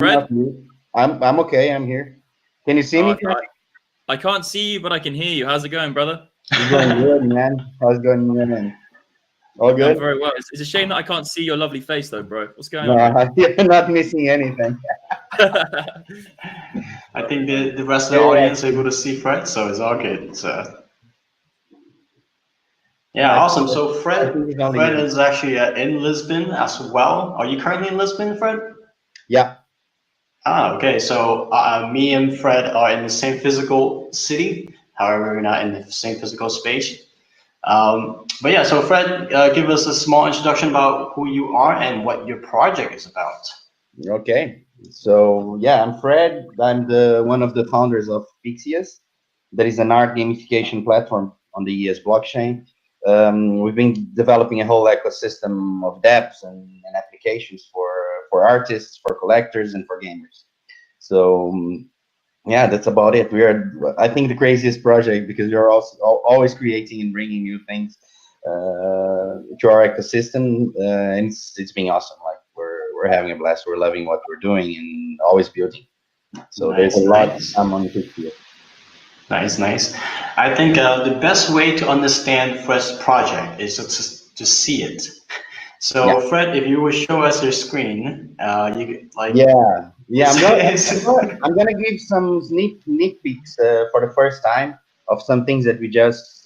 Fred? Not me. I'm okay. I'm here. Can you see Oh, me, Fred? I can't see you, but I can hear you. How's it going, brother? It's going good, man. How's it going on your end? All I'm good? very well. It's a shame that I can't see your lovely face, though, bro. What's going No, on, man? you're not missing anything. I think the rest of the Very audience are active. able to see Fred, so it's all good. So No, yeah, awesome. So I think it's only Fred me. is actually in Lisbon as well. Are you currently in Lisbon, Fred? Yeah. Ah, okay. So me and Fred are in the same physical city. However, we're not in the same physical space. But yeah, so Fred, give us a small introduction about who you are and what your project is about. Okay. So yeah, I'm Fred. I'm the one of the founders of pixEOS. That is an art gamification platform on the ES blockchain. We've been developing a whole ecosystem of dApps and applications for artists, for collectors, and for gamers. So yeah, that's about it. We are, I think, the craziest project because we are also always creating and bringing new things to our ecosystem, and it's been awesome. Like we're having a blast. We're loving what we're doing and always building. So there's a Nice, lot to nice. come on this year. Nice, nice. I think the best way to understand Fred's project is to see it. Yeah, So, Fred, if you would show us your screen, you like yeah. it's I'm gonna give some sneak peeks for the first time of some things that we just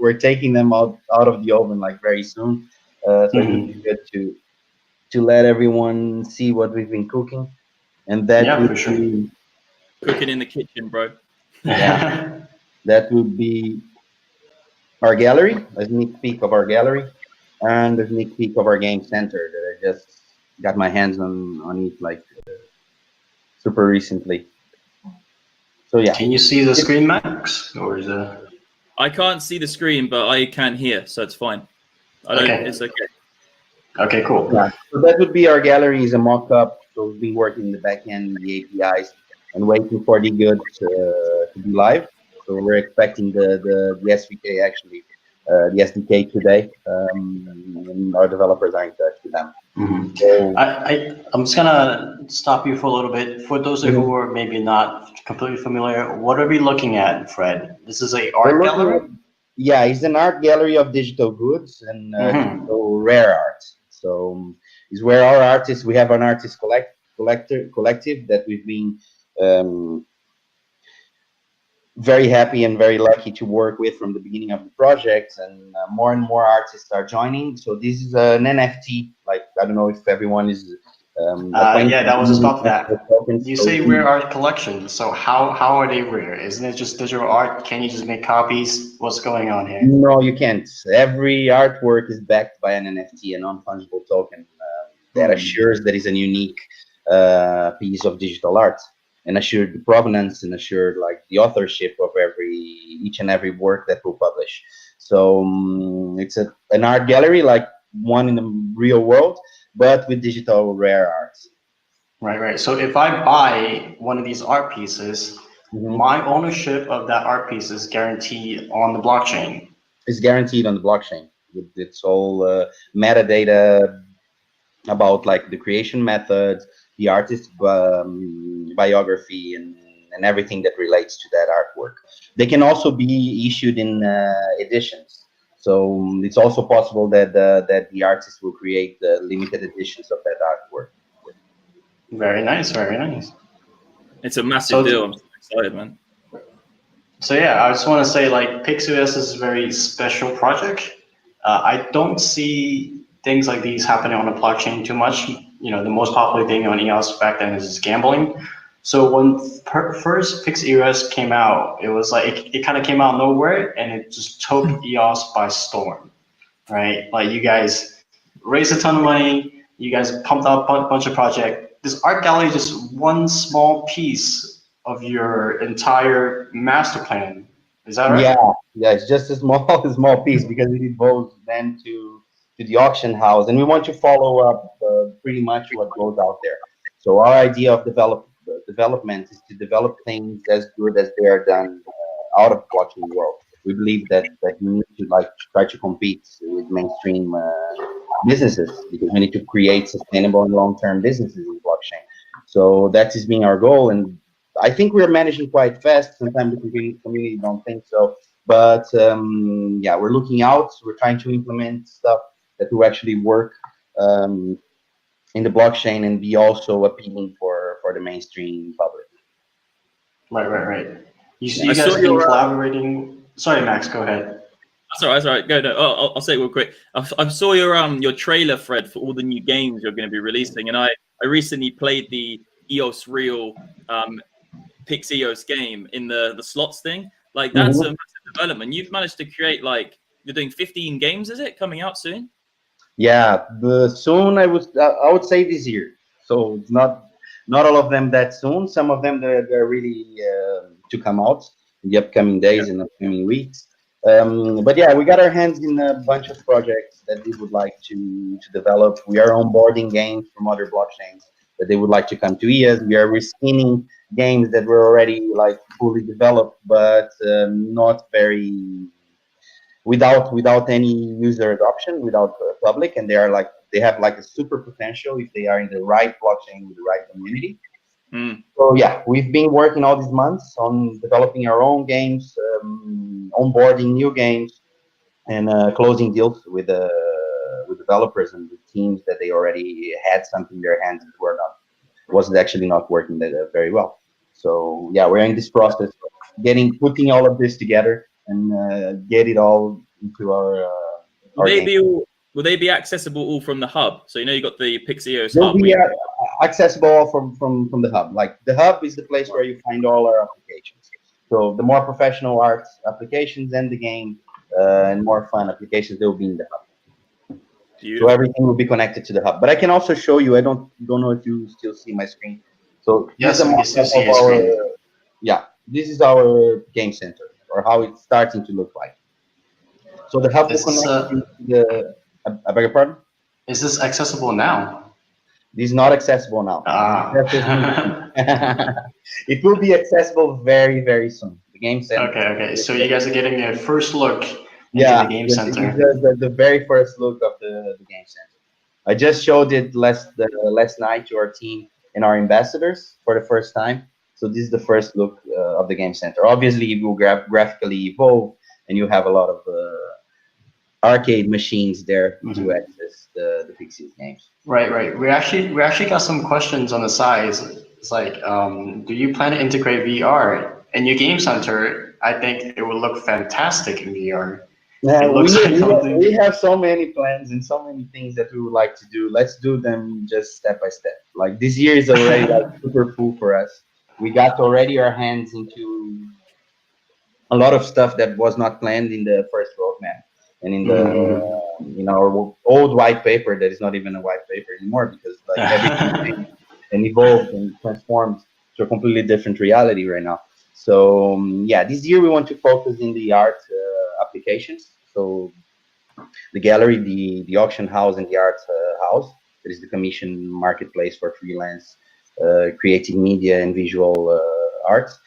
we're taking them out of the oven like very soon. So it would be Mhm. good to let everyone see what we've been cooking, and that Yeah, would for sure. be Cooking in the kitchen, bro. yeah, that would be our gallery, a sneak peek of our gallery, and a sneak peek of our game center that I just got my hands on it like super recently. So yeah, Can you see the it, screen, Max? Or is it I can't see the screen, but I can hear, so it's fine. I don't. okay? It's okay. Okay, cool. yeah. So that would be our gallery is a mock-up. So we've been working in the back end, the APIs, and waiting for the goods to be live. So we're expecting the SVK actually, the SDK today, and our developers are in touch with them. Mhm. So I'm just gonna stop you for a little bit. For those who mhm. are maybe not completely familiar, what are we looking at, Fred? This is a We're art looking gallery? at, yeah, it's an art gallery of digital goods and Mm-hmm. digital rare art. So it's where our artists, we have an artist collective that we've been um, very happy and very lucky to work with from the beginning of the project, and more artists are joining. So this is an NFT. Like I don't know if everyone is acquainted Yeah, that was with just using about NFT that. tokens. You So say rare art collection, so how are they rare? Isn't it just digital art? Can you just make copies? What's going on here? no, you can't. Every artwork is backed by an NFT, a non-fungible token that Hmm. assures that is a unique piece of digital art and assured the provenance and assured like the authorship of each and every work that we'll publish. So it's an art gallery like one in the real world, but with digital rare arts. Right, right. So if I buy one of these art pieces, Mhm. my ownership of that art piece is guaranteed on the blockchain. It's guaranteed on the blockchain with its all metadata about like the creation methods, the artist's biography, and everything that relates to that artwork. They can also be issued in editions. So it's also possible that the artist will create the limited editions of that artwork. Very nice, very nice. It's a massive deal. So I'm so excited, man. So yeah, I just want to say like pixEOS is a very special project. I don't see things like these happening on the blockchain too much. You know, the most popular thing on EOS back then is gambling. So when first pixEOS came out, it was like it kind of came out of nowhere and it just took EOS by storm, right? Like you guys raised a ton of money, you guys pumped out a bunch of project. This art gallery is just one small piece of your entire master plan. Is that Yeah, right? yeah, it's just a small a small piece because it evolves then to the auction house, and we want to follow up pretty much what goes out there. So our idea of development is to develop things as good as they are done out of the blockchain world. We believe that we need to like try to compete with mainstream businesses because we need to create sustainable and long-term businesses in blockchain. So that is being our goal, and I think we're managing quite fast. Sometimes the community don't think so, but yeah, we're looking out. We're trying to implement stuff that will actually work um, in the blockchain and be also appealing for the mainstream public. Right. Yeah. You I guys saw have been your. collaborating. Sorry, Max, go ahead. That's all right. That's all right. Go. No, I'll say it real quick. I saw your trailer, Fred, for all the new games you're going to be releasing, and I recently played the EOS Real pixEOS game in the slots thing. Like that's a Mhm. massive development. You've managed to create like you're doing 15 games. Is it coming out soon? Yeah, the soon I would say this year. So it's not all of them that soon. Some of them they're really to come out in the upcoming days and upcoming weeks. But yeah, we got our hands in a bunch of projects that we would like to develop. We are onboarding games from other blockchains that they would like to come to EOS. We are reskinning games that were already like fully developed, but not very without any user adoption, without public, and they have like a super potential if they are in the right blockchain with the right community. Mm. So yeah, we've been working all these months on developing our own games, onboarding new games, and closing deals with developers and with teams that they already had something in their hands that wasn't actually not working that, very well. So yeah, we're in this process of putting all of this together and get it all into Will our they game. be all? Will they be accessible all from the hub? So you got the pixEOS They'll hub. be accessible from the hub. Like the hub is the place where you find all our applications. So the more professional arts applications and the game and more fun applications, they'll be in the hub. So Beautiful. everything will be connected to the hub. But I can also show you. I don't know if you still see my screen. So Yes, this is we a can still mock-up see of your our screen. yeah. This is our game center or how it's starting to look like. So the hub will Is this connect you to the. I beg your pardon. is this accessible now? This is not accessible now. That's just me. Ah. It will be accessible very, very soon. The game center. Okay. So you guys are getting a first look into the Yeah, game this is center. the very first look of the game center. I just showed it last night to our team and our ambassadors for the first time. So this is the first look of the game center. Obviously, it will graphically evolve, and you have a lot of arcade machines there to access the pixEOS games. Right. We actually got some questions on the side. It's like, do you plan to integrate VR in your game center? I think it would look fantastic in VR. Yeah, It looks like something. we have so many plans and so many things that we would like to do. Let's do them just step by step. Like this year is already like super full for us. We got already our hands into a lot of stuff that was not planned in the first roadmap and in the in our old white paper that is not even a white paper anymore because like everything changed and evolved and transformed to a completely different reality right now. So yeah, this year we want to focus in the art applications. So the gallery, the auction house, and the art house. That is the commission marketplace for freelance creative media and visual arts.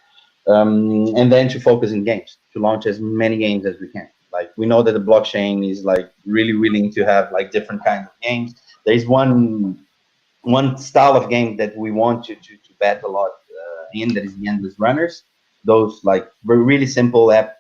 And then to focus in games, to launch as many games as we can. Like we know that the blockchain is like really willing to have like different kinds of games. There is one style of game that we want to bet a lot in, that is the endless runners. Those like really simple app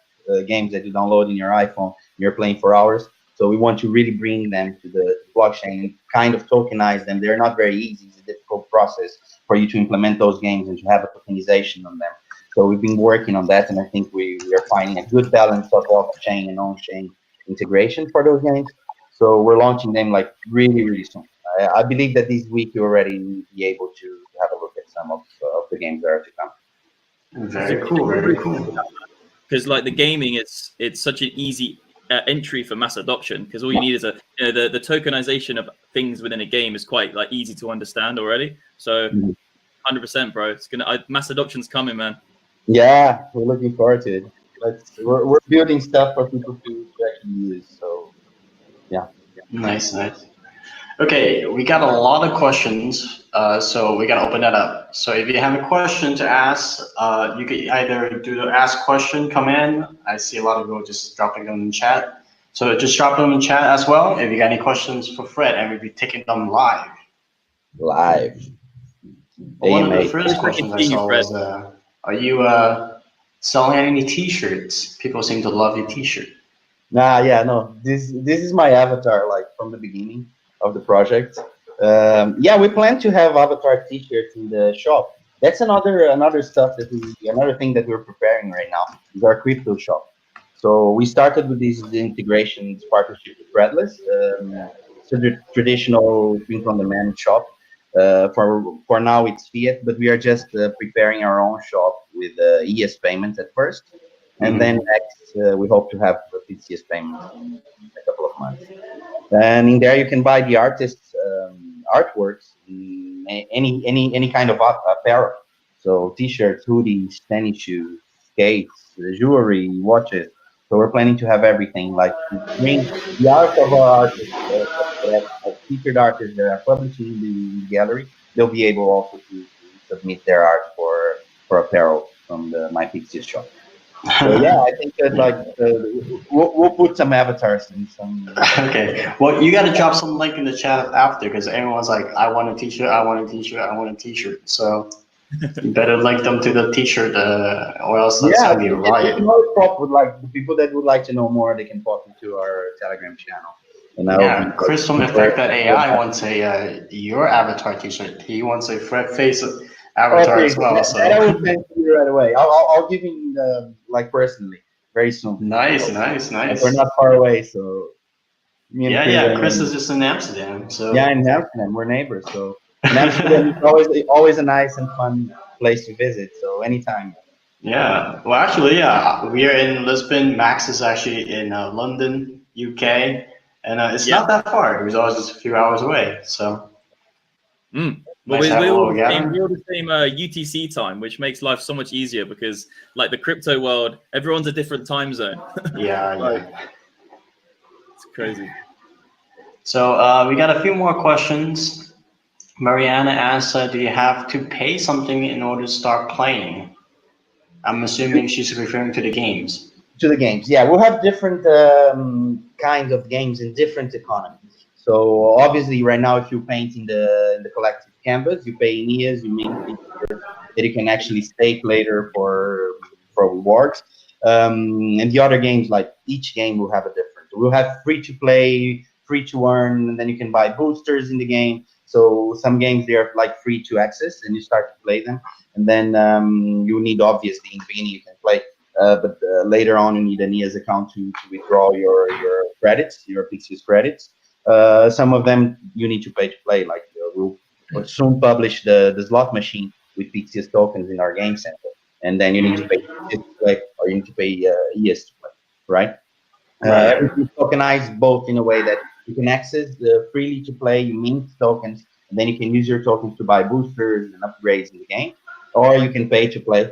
games that you download in your iPhone, you're playing for hours. So we want to really bring them to the blockchain, kind of tokenize them. They're not very easy. It's a difficult process for you to implement those games and to have a tokenization on them. So we've been working on that, and I think we are finding a good balance of off-chain and on-chain integration for those games. So we're launching them like really, really soon. I believe that this week you already be able to have a look at some of the games that are to come. Very cool. Very cool. Because like the gaming, it's such an easy entry for mass adoption. Because all you need is the tokenization of things within a game is quite like easy to understand already. So 100%, bro. It's mass adoption's coming, man. Yeah, we're looking forward to it. We're building stuff for people to actually use. So yeah. Nice. Okay, we got a lot of questions, so we gotta open that up. So if you have a question to ask, you could either do the ask question, come in. I see a lot of people just dropping them in the chat. So just drop them in the chat as well if you got any questions for Fred, and we'll be taking them live. Live. One of the AMA. first questions I saw was, are you selling any T-shirts? People seem to love your T-shirt. Yeah, no. This is my avatar, like from the beginning of the project. Yeah, we plan to have avatar T-shirts in the shop. That's another stuff another thing that we're preparing right now is our crypto shop. So we started with these integrations partnership with Threadless. So the traditional print-on-demand shop. For now, it's fiat, but we are just preparing our own shop with ES payments at first, and then next we hope to have pixEOS payments in a couple of months. And in there, you can buy the artists' artworks, any kind of apparel. So T-shirts, hoodies, tennis shoes, skates, jewelry, watches. So we're planning to have everything, like to bring the art of our artists, featured artists that are publishing the gallery. They'll be able also to submit their art for apparel from the My pixEOS shop. So yeah, I think that like we'll put some avatars in some. Okay, well, you got to drop some link in the chat after because everyone's like, I want a T-shirt, I want a T-shirt, I want a T-shirt. So you better link them to the T-shirt, or else that's gonna be a riot. You know, pop would like the people that would like to know more. They can pop into our Telegram channel. And yeah, Chris from Effect.ai wants your avatar T-shirt. He wants a Fred Face avatar as well. So that I will send to you right away. I'll give him like personally very soon. Nice. Like, we're not far away, so. Yeah. Chris is just in Amsterdam, so. Yeah, in Amsterdam, we're neighbors. So in Amsterdam is always a nice and fun place to visit. So anytime. Yeah. Well, actually, yeah, we are in Lisbon. Max is actually in London, UK, and it's not that far. It was always just a few hours away. So. Well, we're all the same UTC time, which makes life so much easier because, like the crypto world, everyone's a different time zone. Yeah. It's crazy. So we got a few more questions. Mariana asks, do you have to pay something in order to start playing? I'm assuming she's referring to the games. To the games, yeah. We'll have different kinds of games in different economies. So obviously, right now, if you paint in the collective canvas, you pay in EAs, you mint that you can actually stake later for rewards. And the other games, like each game will have a different. We'll have free to play, free to earn, and then you can buy boosters in the game. So some games they are like free to access, and you start to play them. And then you need obviously in the beginning you can play, but later on you need an EAS account to withdraw your credits, your pixEOS credits. Some of them you need to pay to play. Like we'll soon publish the slot machine with pixEOS tokens in our game center, and then you need to pay to play, or you need to pay EAS to play, right? Everything's tokenized both in a way that you can access the freely to play, you mint tokens, and then you can use your tokens to buy boosters and upgrades in the game, or you can pay to play,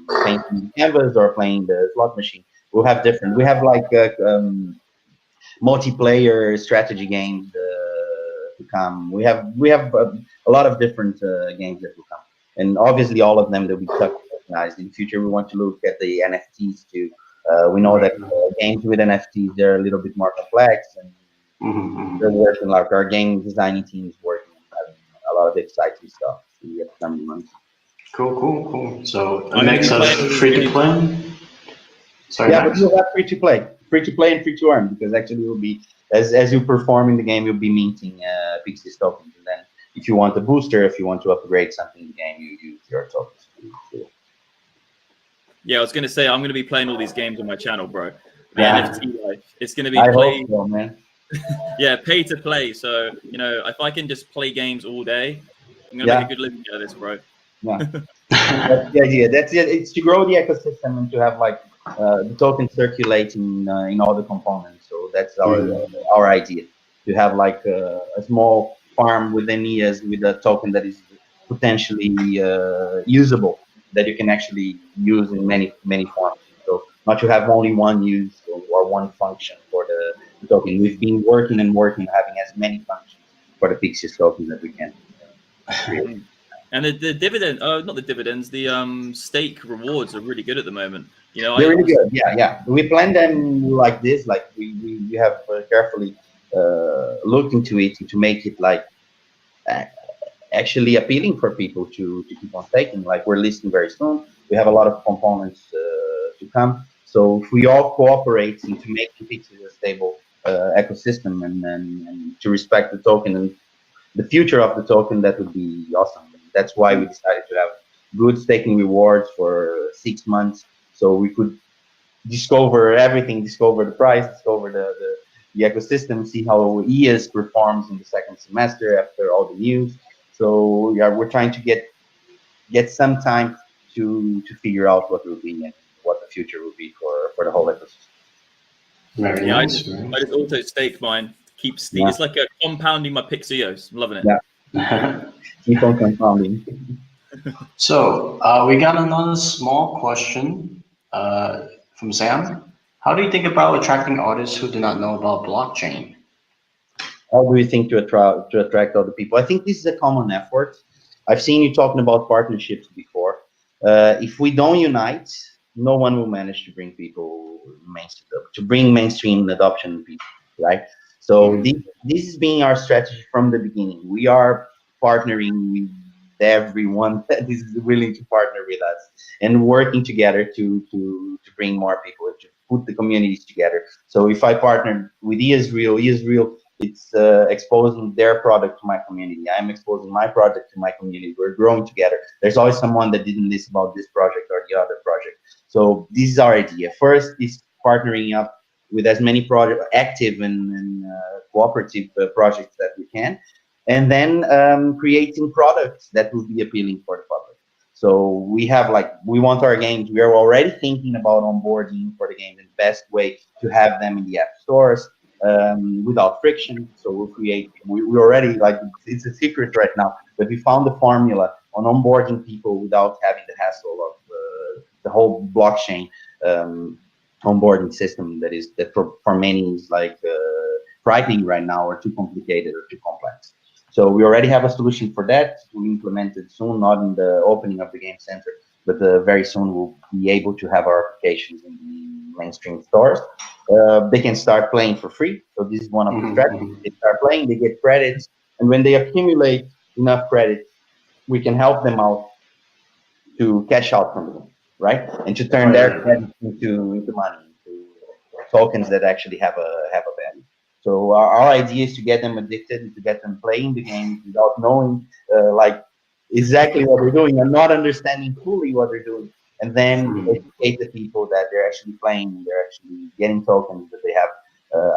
playing the canvas or playing the slot machine. We'll have different. We have like multiplayer strategy games to come. We have a lot of different games that will come, and obviously all of them that we tokenized. In the future, we want to look at the NFTs too. We know that games with NFTs they're a little bit more complex, and they're working like our game designing team is working on a lot of exciting stuff in the upcoming months. Cool. So a mix of free to play. Sorry, yeah, Max. But you'll have free to play and free to earn, because actually you'll be as you perform in the game, you'll be minting pixEOS tokens, and then if you want a booster, if you want to upgrade something in the game, you use your tokens. Yeah, I was gonna say I'm gonna be playing all these games on my channel, bro. Yeah. NFT life. It's gonna be hope so, man. Yeah, pay to play. So if I can just play games all day, I'm gonna make a good living out of this, bro. Yeah, that's the idea. That's it. It's to grow the ecosystem and to have like the tokens circulating in all the components. So that's our idea, to have like a small farm within EAS with a token that is potentially usable, that you can actually use in many forms. So not to have only one use or one function for the token. We've been working having as many functions for the pixEOS token that we can create. And the dividend, not the dividends, the stake rewards are really good at the moment. They're really good. Yeah. We plan them like this. Like we have carefully looked into it to make it like actually appealing for people to keep on staking. Like we're listing very soon. We have a lot of components to come. So if we all cooperate into making pixEOS a stable ecosystem and to respect the token and the future of the token, that would be awesome. That's why we decided to have good staking rewards for 6 months, so we could discover everything, discover the price, discover the ecosystem, see how EOS performs in the second semester after all the news. So yeah, we're trying to get some time to figure out what will be and what the future will be for the whole ecosystem. Very Yeah, nice. I just auto stake mine. Yeah. It's like a compounding my pixEOS. I'm loving it. Yeah. Keep on compounding. So we got another small question from Sam. How do you think about attracting artists who do not know about blockchain? How do you think to attract other people? I think this is a common effort. I've seen you talking about partnerships before. If we don't unite, no one will manage to bring people mainstream adoption to people, right? So this has been our strategy from the beginning. We are partnering with everyone that is willing to partner with us and working together to bring more people, to put the communities together. So if I partner with EOS it's exposing their product to my community. I'm exposing my project to my community. We're growing together. There's always someone that didn't listen about this project or the other project. So this is our idea. First is partnering up with as many active and cooperative projects that we can, and then creating products that will be appealing for the public. So we want our games. We are already thinking about onboarding for the game and the best way to have them in the app stores. Without friction. So we already, it's a secret right now, but we found the formula on onboarding people without having the hassle of the whole blockchain onboarding system that for many is frightening right now, or too complicated or too complex. So we already have a solution for that. We implement it soon, not in the opening of the game center, but very soon we'll be able to have our applications in the mainstream stores. They can start playing for free. So this is one of the strategies. They start playing, they get credits, and when they accumulate enough credits, we can help them out to cash out from the game, right? And to turn their credits into money, into tokens that actually have a value. So our idea is to get them addicted and to get them playing the game without knowing exactly what they're doing and not understanding fully what they're doing, and then educate the people that they're actually playing, they're actually getting tokens, that they have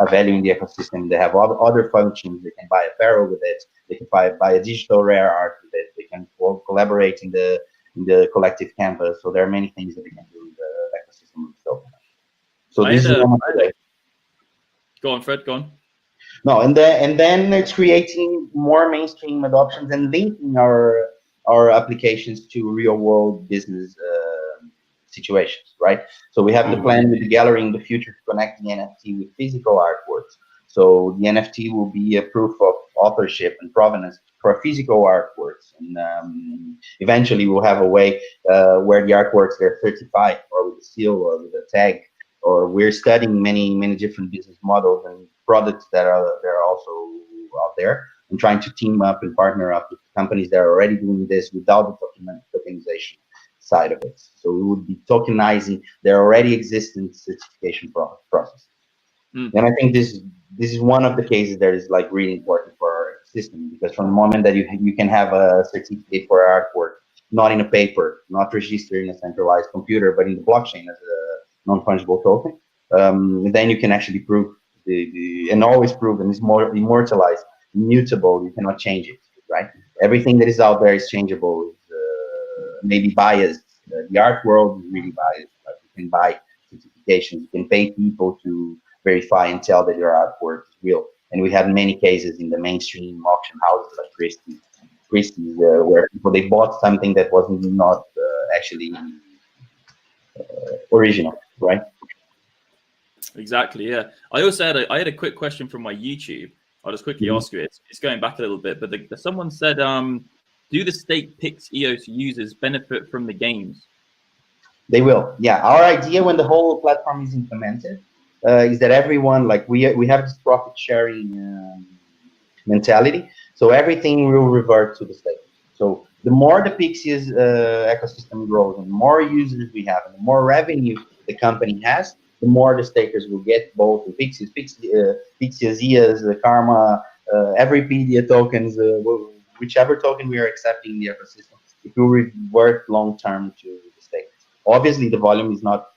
a value in the ecosystem. They have other functions. They can buy apparel with it. They can buy a digital rare art with it. They can collaborate in the collective canvas. So there are many things that they can do in the ecosystem of token. So this is one of the. Go on, Fred. Go on. No, and then it's creating more mainstream adoptions and linking our applications to real world business situations, right? So we have the plan with the gallery in the future to connect the NFT with physical artworks. So the NFT will be a proof of authorship and provenance for physical artworks, and eventually we'll have a way where the artworks are certified, or with a seal, or with a tag. Or we're studying many different business models and products that are also out there, and trying to team up and partner up with companies that are already doing this without the tokenization side of it. So we would be tokenizing their already existing certification process. And I think this is one of the cases that is really important for our system, because from the moment that you can have a certificate for artwork, not in a paper, not registered in a centralized computer, but in the blockchain as a non-fungible token, then you can actually prove and always prove, and it's more immortalized, immutable. You cannot change it, right? Everything that is out there is changeable. Maybe biased. The art world is really biased. You can buy certifications. You can pay people to verify and tell that your artwork is real. And we have many cases in the mainstream auction houses like Christie's, where people, they bought something that wasn't not actually original, right? Exactly. Yeah. I also had a quick question from my YouTube. I'll just quickly ask you it. It's going back a little bit, but someone said, do the state pixEOS users benefit from the games? They will. Yeah. Our idea when the whole platform is implemented is that everyone, we have this profit sharing mentality. So everything will revert to the state. So the more the pixEOS ecosystem grows, and the more users we have, and the more revenue the company has, the more the stakers will get, both the pixEOS, EOS, the Karma, every PDA tokens, whichever token we are accepting in the ecosystem, it will revert long term to the stakers. Obviously, the volume is not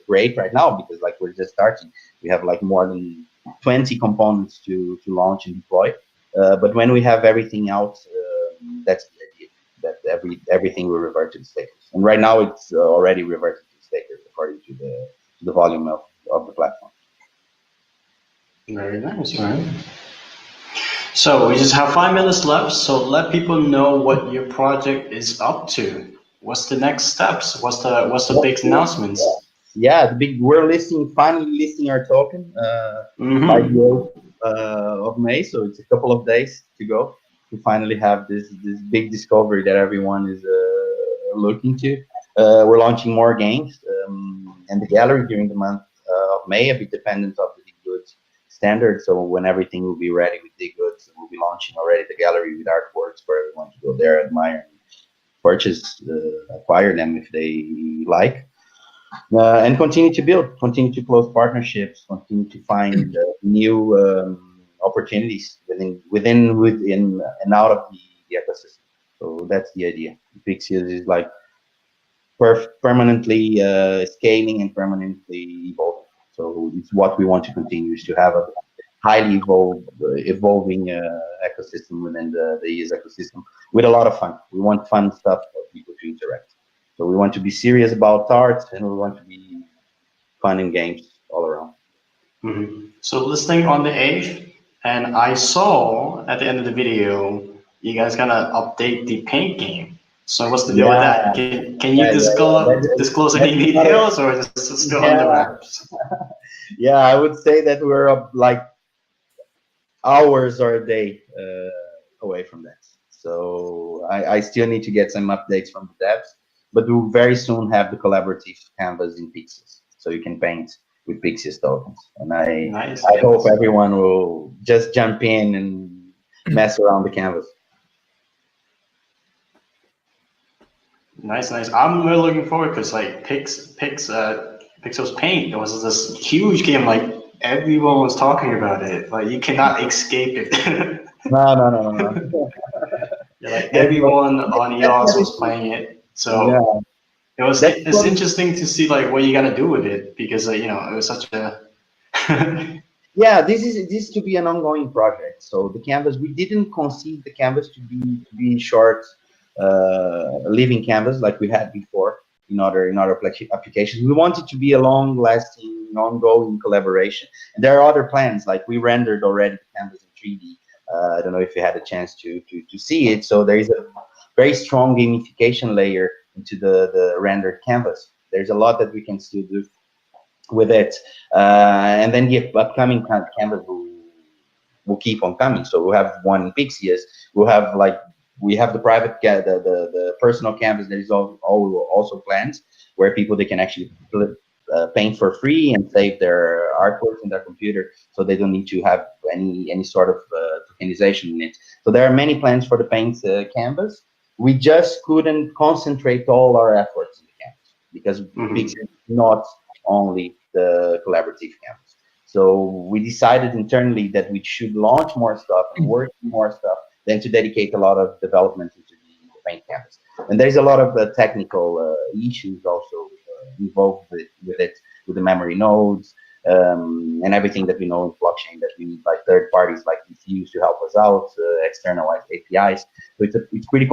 great right now because like we're just starting. We have like more than 20 components to launch and deploy. But when we have everything out, that's the idea, that everything will revert to the stakers. And right now it's already reverted to the stakers according to the volume of the platform. Very nice, right? So we just have 5 minutes left. So let people know what your project is up to. What's the next steps? What's the big announcements? Yeah, we're finally listing our token by the 8th of May. So it's a couple of days to go to finally have this big discovery that everyone is looking to. We're launching more games and the gallery during the month of May, a bit dependent of the goods standard. So when everything will be ready with the goods, we'll be launching already the gallery with artworks for everyone to go there, admire, and purchase, acquire them if they like. And continue to build, continue to close partnerships, continue to find new opportunities within and out of the ecosystem. So that's the idea. pixEOS is like permanently scaling and permanently evolving. So it's what we want to continue, is to have a highly evolving ecosystem within the EOS ecosystem with a lot of fun. We want fun stuff for people to interact. So we want to be serious about art, and we want to be fun in games all around. So listening on the 8th, and I saw at the end of the video, you guys gonna update the paint game. So what's the deal with that? Can you disclose any details, or is it still under wraps? Yeah, I would say that we're up like hours or a day away from that. So I still need to get some updates from the devs, but we'll very soon have the collaborative canvas in pixEOS, so you can paint with pixEOS tokens. And I hope everyone will just jump in and mess around the canvas. Nice. I'm really looking forward because like pixEOS Paint, it was this huge game. Like everyone was talking about it. Like you cannot escape it. No. Yeah, like everyone on EOS was playing it. So it's interesting to see like what you gotta do with it, because it was such a yeah, this is to be an ongoing project. So the canvas, we didn't conceive the canvas to be short living canvas like we had before in other applications. We want it to be a long-lasting, ongoing collaboration. And there are other plans, like we rendered already the canvas in 3D. I don't know if you had a chance to see it. So there is a very strong gamification layer into the rendered canvas. There's a lot that we can still do with it, and then the upcoming canvas will keep on coming. So we'll have one in pixEOS. We have the private the personal canvas that is also planned, where people, they can actually paint for free and save their artworks in their computer, so they don't need to have any sort of tokenization in it. So there are many plans for the paint canvas. We just couldn't concentrate all our efforts in the canvas because pixEOS is not only the collaborative canvas. So we decided internally that we should launch more stuff and work on more stuff than to dedicate a lot of development into the paint canvas. And there's a lot of technical issues also involved with it, with the memory nodes and everything that we know in blockchain, that we need like third parties like DCUs to help us out, external APIs. So it's pretty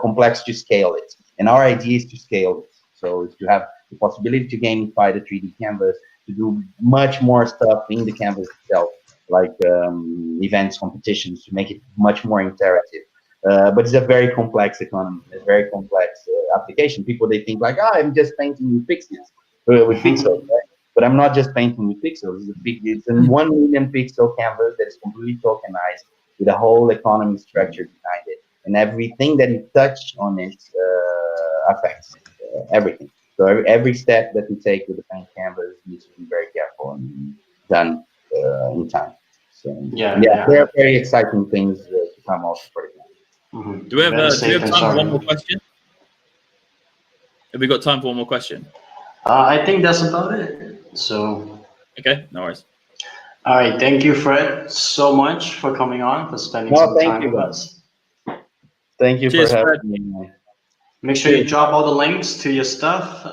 complex to scale it. And our idea is to scale it. So it's to have the possibility to gamify the 3D canvas, to do much more stuff in the canvas itself, like events, competitions, to make it much more interactive. But it's a very complex economy, a very complex application. People, they think like, I'm just painting with pixels, right? But I'm not just painting with pixels. It's a 1 million pixel canvas that is completely tokenized with a whole economy structure behind it. And everything that you touch on it affects everything. So every step that we take with the paint canvas needs to be very careful and done in time. So yeah, there are very exciting things to come also for the canvas. Do we have Better do we safe have than time for sorry. one more question? Have we got time for one more question? I think that's about it. So, Okay, no worries. all right. Thank you, Fred, so much for coming on, for spending No, some thank time you, with guys. us. Thank you Cheers, for having Fred. me. Man. Make sure you Cheers. drop all the links to your stuff,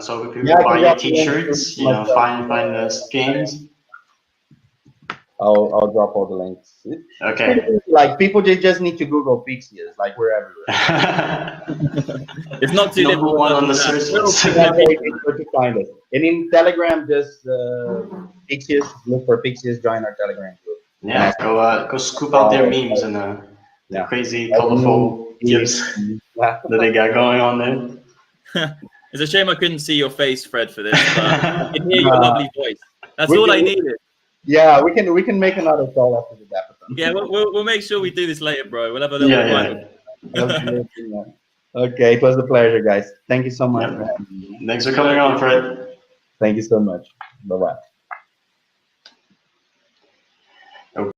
so people Yeah, I can can buy your drop the link T-shirts. to myself. Find the games. I'll drop all the links. Okay. Like people, they just need to Google pixEOS. Like we're everywhere. It's not too Number difficult. one to on the understand. search We're all list. It's not very difficult to find us. And in Telegram, just pixEOS. Look for pixEOS. Join our Telegram group. Yeah, go scoop out their memes and the Yeah. crazy, colorful gifs Yeah. that they got going on there. It's a shame I couldn't see your face, Fred, for this, but I can hear your Nah. lovely voice. That's We all can- I needed. Yeah, we can make another call after the episode. Yeah, we'll make sure we do this later, bro. We'll have a little Yeah. Absolutely, man. Okay, it was a pleasure, guys. Thank you so much Yeah. for having me. Thanks for coming on, Fred. Thank you so much. Bye bye.